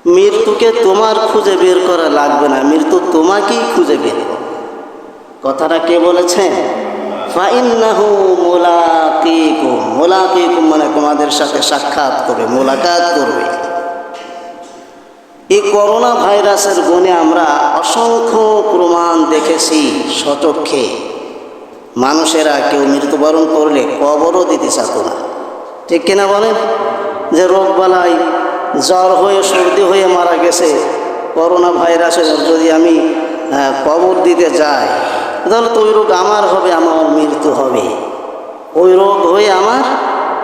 মৃত্যুকে তোমার খুঁজে বের করা লাগবে না, মৃত্যু তোমাকেই খুঁজে বের করবে। কথাটা কে বলেছেন? ফাইন্নাহু মুলাকিকুম। মুলাকিকুম মানে তোমাদের সাথে সাক্ষাৎ করবে, মোলাকাত করবে। এই করোনা ভাইরাসের গুণে আমরা অসংখ্য প্রমাণ দেখেছি সচক্ষে। মানুষেরা কেউ মৃত্যুবরণ করলে কবরও দিতে চাত না, ঠিক কিনা বলেন? যে রোগবালাই জ্বর হয়ে সর্দি হয়ে মারা গেছে, করোনা ভাইরাসে যদি আমি কবর দিতে যাই তাহলে তো ওই রোগ আমার হবে, আমার মৃত্যু হবে, ওই রোগ হয়ে আমার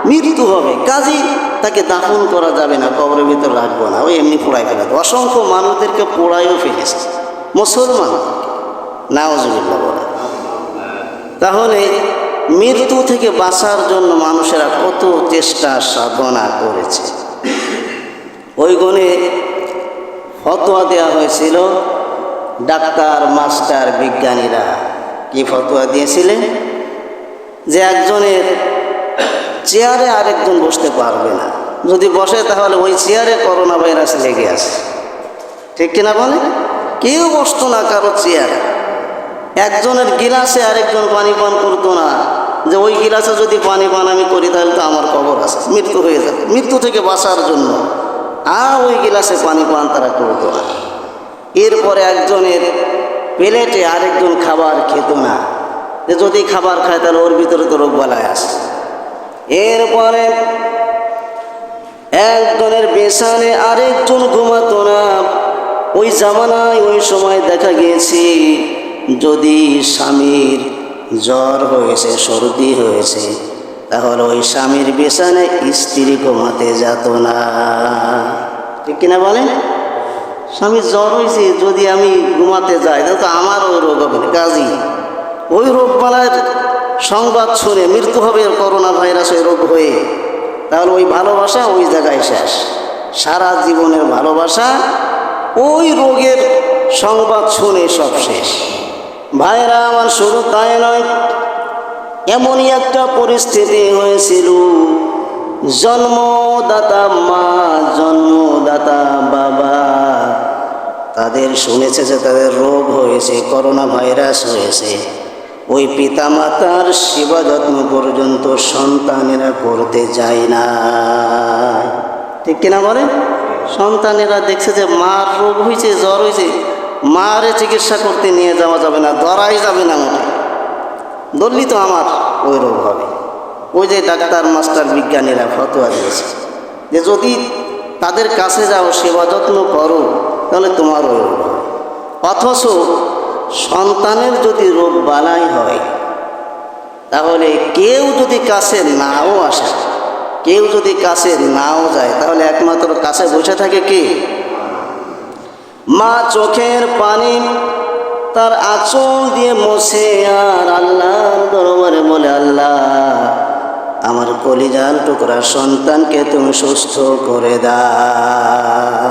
মৃত্যু হবে, কাজেই তাকে দাফন করা যাবে না, কবরের ভিতর রাখবো না, ওই এমনি পোড়াই ফেলে। অসংখ্য মানুষদেরকে পোড়াইও ফেলেছে মুসলমান, নাউজুবিল্লাহ বলে। তাহলে মৃত্যু থেকে বাঁচার জন্য মানুষেরা কত চেষ্টা সাধনা করেছে। ওই গুণে ফতোয়া দেওয়া হয়েছিল, ডাক্তার মাস্টার বিজ্ঞানীরা কি ফতোয়া দিয়েছিলেন? যে একজনের চেয়ারে আরেকজন বসতে পারবে না, যদি বসে তাহলে ওই চেয়ারে করোনা ভাইরাস লেগে আছে, ঠিক কিনা বলে? কেউ বসতো না কারো চেয়ারে। একজনের গিলাসে আরেকজন পানি পান করতো না, যে ওই গিলাসে যদি পানি পান আমি করি তাহলে তো আমার কবর আছে, মৃত্যু হয়ে যাবে। মৃত্যু থেকে বাঁচার জন্য আর ওই গিলাসে পানি পান তারা করতো না। এরপরে একজনের প্লেটে আরেকজন খাবার খেত না, যে যদি খাবার খায় তাহলে ওর ভিতরে তো রোগ বালাই আসে। এরপরে একজনের বিছানে আরেকজন ঘুমাতো না। ওই জামানায় ওই সময় দেখা গিয়েছে যদি স্বামীর জ্বর হয়েছে, সর্দি হয়েছে, তাহলে ওই স্বামীর বিছানায় স্ত্রী ঘুমাতে যেত না, ঠিক কিনা বলেন? স্বামীর জ্বর হয়েছে, যদি আমি ঘুমাতে যাই তাহলে তো আমার ওই রোগ হবে, কাজী ওই রোগ বালার সংবাদ শুনে মৃত্যু হবে করোনা ভাইরাসের রোগ হয়ে, তাহলে ওই ভালোবাসা ওই জায়গায় শেষ, সারা জীবনের ভালোবাসা ওই রোগের সংবাদ শুনে সব শেষ। ভাইরা আমার, শুধু তাই নয়, এমনই একটা পরিস্থিতি হয়েছিল, জন্মদাতা মা, জন্মদাতা বাবা তাদের শুনেছে যে তাদের রোগ হয়েছে, করোনা ভাইরাস হয়েছে। ওই পিতামাতার সেবা যত্ন পর্যন্ত সন্তানেরা করতে যায় না, ঠিক কিনা বলেন? সন্তানেরা দেখছে যে মার রোগ হয়েছে, জ্বর হয়েছে, মারে চিকিৎসা করতে নিয়ে যাওয়া যাবে না, ধরাই যাবে না, মোটে ধরলি তো আমার ওই রোগ হবে। ওই যে ডাক্তার মাস্টার বিজ্ঞানীরা ফতোয়া দিয়েছে যে যদি তাদের কাছে যাও, সেবা যত্ন করো, তাহলে তোমার ওই রোগ হবে। অথচ সন্তানের যদি রোগ বালাই হয়, তাহলে কেউ যদি কাছে নাও আসে, কেউ যদি কাছে নাও যায়, তাহলে একমাত্র কাছে বসে থাকে কে? মা চোখের পানি তার আঁচল দিয়ে মোছে আর আল্লাহর দরবারে বলে, আল্লাহ আমার কলিজার টুকরা সন্তানকে তুমি সুস্থ করে দাও।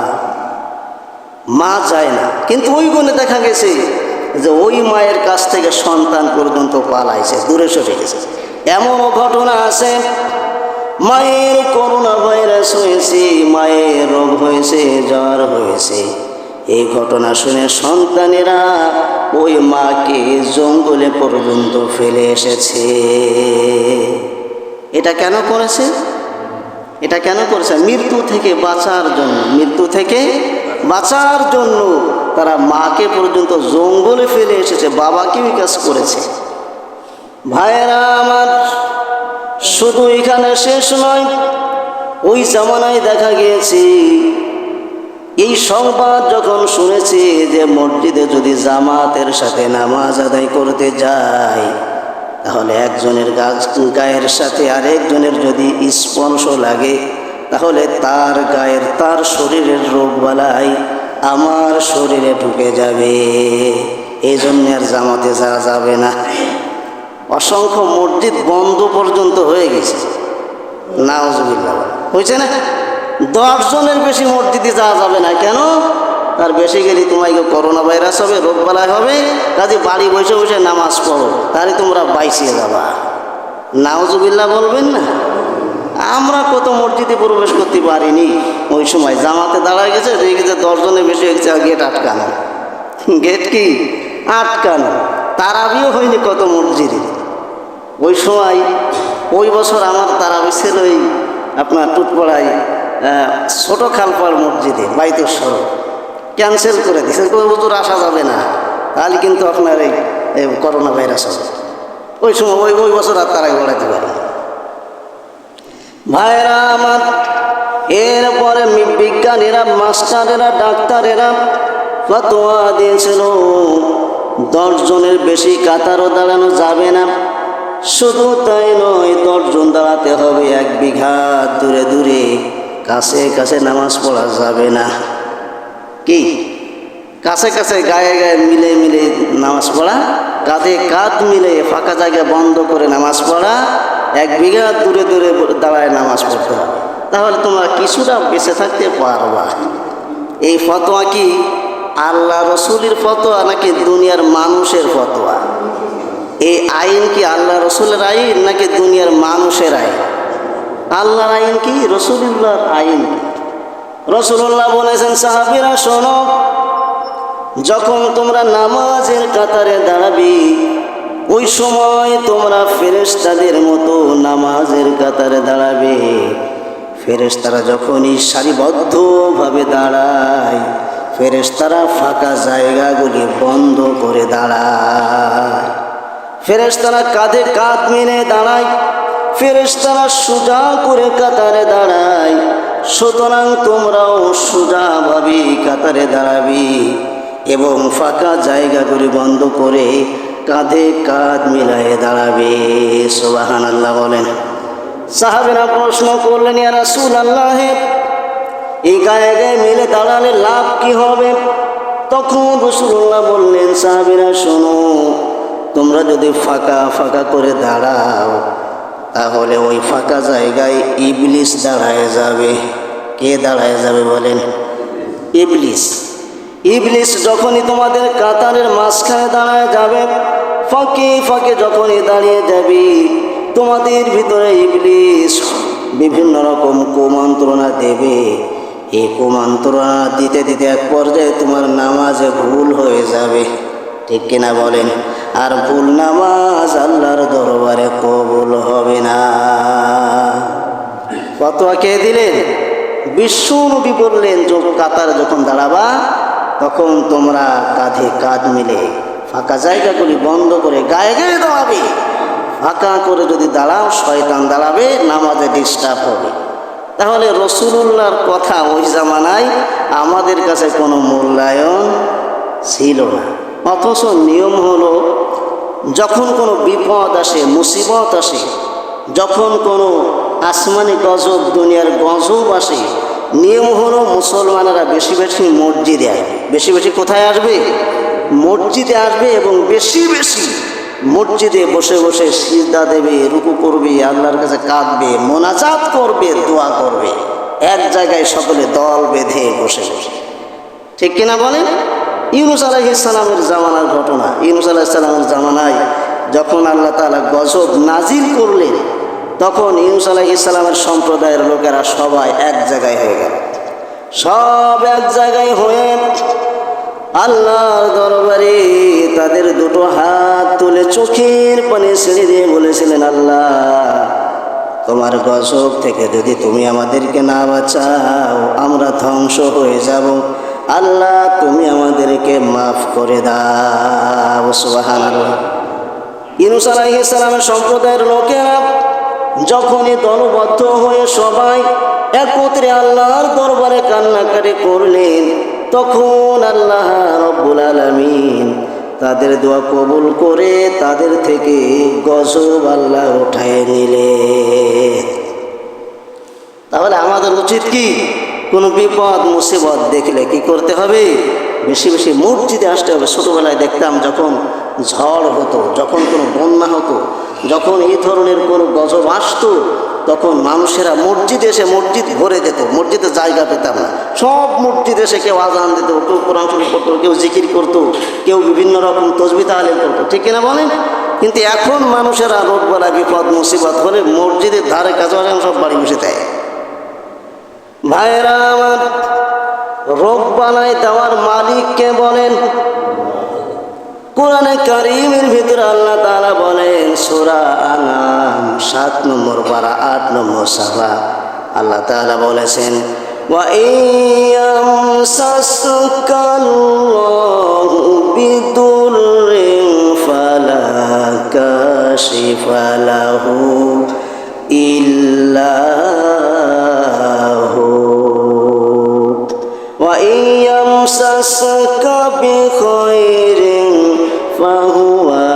মা চায় না, কিন্তু ওই গুণে দেখা গেছে যে ওই মায়ের কাছ থেকে সন্তান পর্যন্ত পালাইছে, দূরে সরে গেছে। এমনও ঘটনা আছে, মায়ের করোনা ভাইরাস হয়েছে, মায়ের রোগ হয়েছে, জ্বর হয়েছে, এই ঘটনা শুনে সন্তানেরা ওই মাকে জঙ্গলে পর্যন্ত ফেলে এসেছে। এটা কেন করেছে? এটা কেন করেছে? মৃত্যু থেকে বাঁচার জন্য, মৃত্যু থেকে বাঁচার জন্য তারা মাকে পর্যন্ত জঙ্গলে ফেলে এসেছে, বাবাকে বিকাশ করেছে। ভাইয়েরা আমার, শুধু এখানে শেষ নয়, ওই জামানায় দেখা গিয়েছে এই সংবাদ যখন শুনেছি যে মসজিদে যদি জামাতের সাথে নামাজ আদায় করতে যায়, তাহলে একজনের গায়ের সাথে আরেকজনের যদি স্পর্শ লাগে, তাহলে তার গায়ের, তার শরীরের রোগ বালাই আমার শরীরে ঢুকে যাবে, এই জন্য আর জামাতে যাওয়া যাবে না। অসংখ্য মসজিদ বন্ধ পর্যন্ত হয়ে গেছে, নাউজুবিল্লাহ, হয়েছে না? 10 জনের বেশি মসজিদে যাওয়া যাবে না। কেন? তার বেশি গেলে তোমাকে করোনা ভাইরাস হবে, রোগ বালাই হবে, কাজে বাড়ি বসে বসে নামাজ পড়ো, তাহলে তোমরা বাইসিয়ে যাবা। নাউজুবিল্লাহ বলবেন না? আমরা কত মসজিদে প্রবেশ করতে পারিনি। ওই সময় জামাতে দাঁড়ায় গেছে, দেখে যে 10 জনের বেশি হয়ে গেছে, গেট আটকানো। গেট কি আটকানো। তারাবিও হয়নি কত মসজিদে ওই সময়। ওই বছর আমার তারাবি ছিল এই আপনার টুটপাড়ায় ছোট খালপাড় মসজিদে বাইতুল শরফ, ক্যান্সেল করে দিয়েছে, হুজুর আসা যাবে না, তাহলে কিন্তু আপনার এই করোনা ভাইরাস হবে। ওই সময় ওই বছর আর তারাই বাড়াতে পারে। ভাইরা আমার, এরপরে বিজ্ঞানীরা, মাস্টারেরা, ডাক্তারেরা ফতোয়া দিয়েছিল 10 জনের বেশি কাতারও দাঁড়ানো যাবে না। শুধু তাই নয়, 10 জন দাঁড়াতে হবে 1 বিঘা দূরে দূরে, কাছে কাছে নামাজ পড়া যাবে না। কি কাছে কাছে গায়ে গায়ে মিলে মিলে নামাজ পড়া, কাঁধে কাঁধ মিলে ফাঁকা জায়গায় বন্ধ করে নামাজ পড়া, 1 বিঘা দূরে দূরে দাঁড়ায় নামাজ পড়তে হবে, তাহলে তোমরা কিছুটা বেঁচে থাকতে পারবা। এই ফতোয়া কি আল্লাহ রসুলের ফতোয়া নাকি দুনিয়ার মানুষের ফতোয়া? এই আইন কি আল্লাহ রসুলের আইন নাকি দুনিয়ার মানুষের আইন? আল্লাহর আইন কি, রসুলুল্লাহর আইন কি? রসুল্লাহ বলেছেন, সাহাবীরা শোনো, যখন তোমরা নামাজের কাতারে দাঁড়াবে, ওই সময় তোমরা ফেরেশতাদের মতো নামাজের কাতারে দাঁড়াবে। ফেরেশতারা যখনই সারিবদ্ধভাবে দাঁড়ায়, ফেরেশতারা ফাঁকা জায়গাগুলি বন্ধ করে দাঁড়ায়। ফেরেশতারা কাঁধে কাঁধ মিলে দাঁড়ায়, ফেরেশতারা সোজা করে কাতারে দাঁড়ায়। সুতরাং তোমরাও সোজাভাবে কাতারে দাঁড়াবি এবং ফাঁকা জায়গাগুলি বন্ধ করে কাঁধে কাঁধ মিলায়ে দাঁড়াবে। সুবহানাল্লাহ বলেন। সাহাবীরা প্রশ্ন করলেন, ইয়া রাসূলুল্লাহ, এই গায়ে গায়ে মিলে দাঁড়ালে লাভ কি হবে? তখন রাসূলুল্লাহ বললেন, সাহাবীরা শোনো, তোমরা যদি ফাঁকা ফাঁকা করে দাঁড়াও, তাহলে ওই ফাঁকা জায়গায় ইবলিস দাঁড়ায় যাবে। কে দাঁড়ায় যাবে বলেন? ইবলিস। ইবলিস যখনই তোমাদের কাতারের মাঝখানে দাঁড়ায় যাবে, ফাঁকে ফাঁকে যখনই দাঁড়িয়ে যাবে, তোমাদের ভিতরে ইবলিস বিভিন্ন রকম কুমন্ত্রণা দেবে। এই কুমন্ত্রণা দিতে দিতে এক পর্যায়ে তোমার নামাজে ভুল হয়ে যাবে। ঠিক কিনা বলেন? আর ভুল নামাজ আল্লাহর দরবারে কবুল হবে না। ফতোয়া কে দিলেন? বিশ্বনবী বললেন, কাতার যখন দাঁড়াবা, তখন তোমরা কাঁধে কাঁধ মিলে ফাঁকা জায়গাগুলি বন্ধ করে গায়ে গায়ে দাঁড়াবে। ফাঁকা করে যদি দাঁড়াও, শয়তান দাঁড়াবে, নামাজে ডিস্টার্ব হবে। তাহলে রসুলুল্লাহর কথা ওই জামানায় আমাদের কাছে কোনো মূল্যায়ন ছিল না। অথচ নিয়ম হলো, যখন কোনো বিপদ আসে, মুসিবত আসে, যখন কোনো আসমানি গজব, দুনিয়ার গজব আসে, নিয়ম হলো মুসলমানেরা বেশি বেশি মসজিদে আসবে। বেশি বেশি কোথায় আসবে? মসজিদে আসবে, এবং বেশি বেশি মসজিদে বসে বসে সিজদা দেবে, রুকু করবে, আল্লাহর কাছে কাঁদবে, মোনাজাত করবে, দোয়া করবে, এক জায়গায় সকলে দল বেঁধে বসে বসে। ঠিক কিনা বলেন? ইউনূস আলাইহিস সালামের জামানার ঘটনা। ইউনূস আলাইহিস সালামের জামানায় যখন আল্লাহ তাআলা গজব নাজিল করলেন, তখন ইউনূস আলাইহিস সালামের সম্প্রদায়ের লোকেরা সবাই এক জায়গায় হয়ে গেল। সব এক জায়গায় হয়ে আল্লাহর দরবারে তাদের দুটো হাত তুলে চোখের পানি ছেড়ে দিয়ে বলেছিলেন, আল্লাহ, তোমার গজব থেকে যদি তুমি আমাদেরকে না বাঁচাও, আমরা ধ্বংস হয়ে যাব। আল্লাহ, তুমি আমাদেরকে মাফ করে দাও। সুবহানাল্লাহ। ইউনূস আলাইহিস সালামের সম্প্রদায়ের লোকেরা যখনই দলবদ্ধ হয়ে সবাই একত্রে আল্লাহর দরবারে কান্নাকাটি করলেন, তখন আল্লাহ রব্বুল আলামিন তাদের দোয়া কবুল করে তাদের থেকে গজব আল্লাহ উঠায় নিলেন। তাহলে আমাদের উচিত কি? কোনো বিপদ মুসিবত দেখলে কি করতে হবে? বেশি বেশি মসজিদে আসতে হবে। ছোটোবেলায় দেখতাম, যখন ঝড় হতো, যখন কোনো বন্যা হতো, যখন এই ধরনের কোনো গজব আসতো, তখন মানুষেরা মসজিদে এসে মসজিদ ভরে যেত, মসজিদে জায়গা পেতাম না। সব মসজিদে এসে কেউ আজান দিত, কেউ কোরআন শরীফ পড়তো, কেউ জিকির করতো, কেউ বিভিন্ন রকম তসবিহ তাহলিল করতো। ঠিক কিনা বলেন? কিন্তু এখন মানুষেরা রোগ বলা বিপদ মুসিবত হলে মসজিদের ধারে কাছে সব বাড়ি বসে দেয়। ভাইরা আমার, রোগ বালাই দেওয়ার মালিককে বলেন। কোরআনে কারীমের ভিতরে আল্লাহ তাআলা বলেন সূরা আনাম 7 নম্বর পারা 8 নম্বর সাফা, আল্লাহ তাআলা বলেছেন ওয়া ইয়ামসাসকাল্লাহু বিদুররিন ফালা কাশিফা লাহু ইল্লা হু ওয়া ইয়ামসাসকা বিখাইরিন ফাহুয়া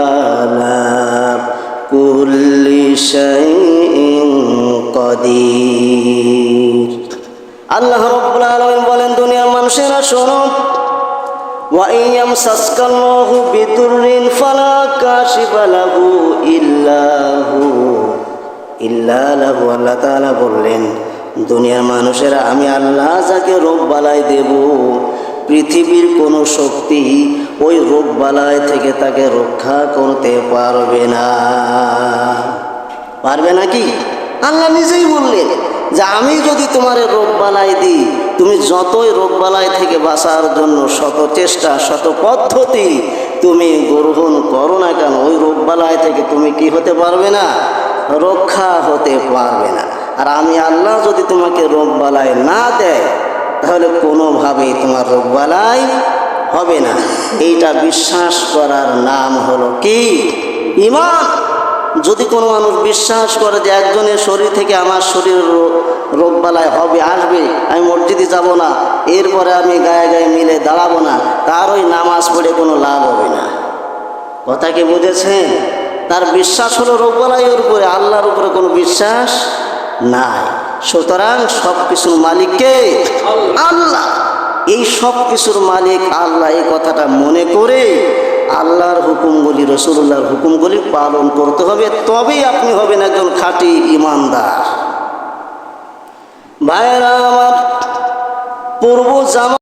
আলা কুল্লি শাইইন কাদির। আল্লাহ রাব্বুল আলামিন বলেন, দুনিয়ার মানুষেরা শোনো, ওয়া ইয়ামসাসকাল্লাহু বিদুররিন ফালা কাশিফা লাহু ইল্লা হু। আল্লাহ তাআলা বললেন, দুনিয়ার মানুষেরা আমি আল্লাহ যাকে রোগ বালাই দেব, পৃথিবীর কোনো শক্তি ওই রোগ বালাই থেকে তাকে রক্ষা করতে পারবে না। পারবে নাকি? আল্লাহ নিজেই বললেন যে আমি যদি তোমার রোগ বালাই দিই, তুমি যতই রোগ বালাই থেকে বাঁচার জন্য শত চেষ্টা শত পদ্ধতি তুমি গ্রহণ করো না কেন, ওই রোগ বালাই থেকে তুমি কি হতে পারবে না? রক্ষা হতে পারবে না। আর আমি আল্লাহ যদি তোমাকে রোগ বালাই না দেয়, তাহলে কোনোভাবেই তোমার রোগ বালাই হবে না। এইটা বিশ্বাস করার নাম হলো কি? ঈমান। যদি কোনো মানুষ বিশ্বাস করে যে একজনের শরীর থেকে আমার শরীর রোগ বালাই হবে, আসবে, আমি মসজিদে যাব না, এরপরে আমি গায়ে গায়ে মিলে দাঁড়াবো না, তার ওই নামাজ পড়ে কোনো লাভ হবে না। কথা কি বুঝেছেন? তার বিশ্বাস হলো রোগ বালাইয়ের উপরে, আল্লাহর উপরে কোনো বিশ্বাস নাই। সুতরাং সব কিছুর মালিক কে? আল্লাহ। এই সব কিছুর মালিক আল্লাহ, এই কথাটা মনে করে আল্লাহর হুকুমগুলি, রাসূলুল্লাহর হুকুমগুলি পালন করতে হবে, তবেই আপনি হবেন একজন খাঁটি ঈমানদার। ভাইরা আমার, পূর্ব জামা